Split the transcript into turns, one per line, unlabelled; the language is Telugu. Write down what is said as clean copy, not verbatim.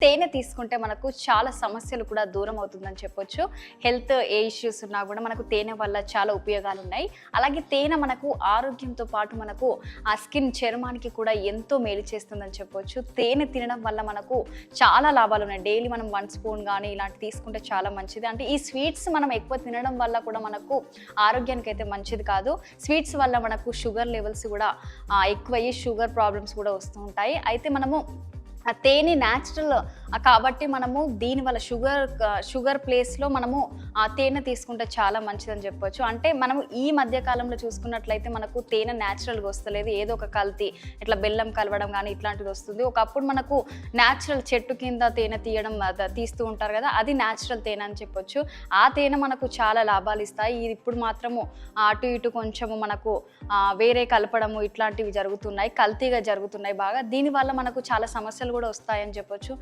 తేనె తీసుకుంటే మనకు చాలా సమస్యలు కూడా దూరం అవుతుందని చెప్పొచ్చు. హెల్త్ ఏ ఇష్యూస్ ఉన్నా కూడా మనకు తేనె వల్ల చాలా ఉపయోగాలు ఉన్నాయి. అలాగే తేనె మనకు ఆరోగ్యంతో పాటు మనకు ఆ స్కిన్ చర్మానికి కూడా ఎంతో మేలు చేస్తుందని చెప్పొచ్చు. తేనె తినడం వల్ల మనకు చాలా లాభాలు ఉన్నాయి. డైలీ మనం 1 స్పూన్ కానీ ఇలాంటి తీసుకుంటే చాలా మంచిది. అంటే ఈ స్వీట్స్ మనం ఎక్కువ తినడం వల్ల కూడా మనకు ఆరోగ్యానికి అయితే మంచిది కాదు. స్వీట్స్ వల్ల మనకు షుగర్ లెవెల్స్ కూడా ఎక్కువయ్యి షుగర్ ప్రాబ్లమ్స్ కూడా వస్తూ ఉంటాయి. అయితే మనము ఆ తేనె న్యాచురల్ కాబట్టి మనము దీనివల్ల షుగర్ ప్లేస్లో మనము ఆ తేనె తీసుకుంటే చాలా మంచిదని చెప్పొచ్చు. అంటే మనము ఈ మధ్య కాలంలో చూసుకున్నట్లయితే మనకు తేనె న్యాచురల్గా వస్తలేదు, ఏదో ఒక కల్తీ ఇట్లా బెల్లం కలవడం కానీ ఇట్లాంటిది వస్తుంది. ఒకప్పుడు మనకు న్యాచురల్ చెట్టు కింద తేనె తీస్తూ ఉంటారు కదా, అది న్యాచురల్ తేనె అని చెప్పొచ్చు. ఆ తేనె మనకు చాలా లాభాలు ఇస్తాయి. ఇది ఇప్పుడు మాత్రము అటు ఇటు కొంచెము మనకు వేరే కలపడము ఇట్లాంటివి జరుగుతున్నాయి, కల్తీగా జరుగుతున్నాయి బాగా. దీనివల్ల మనకు చాలా సమస్యలు కూడా వస్తాయని చెప్పొచ్చు.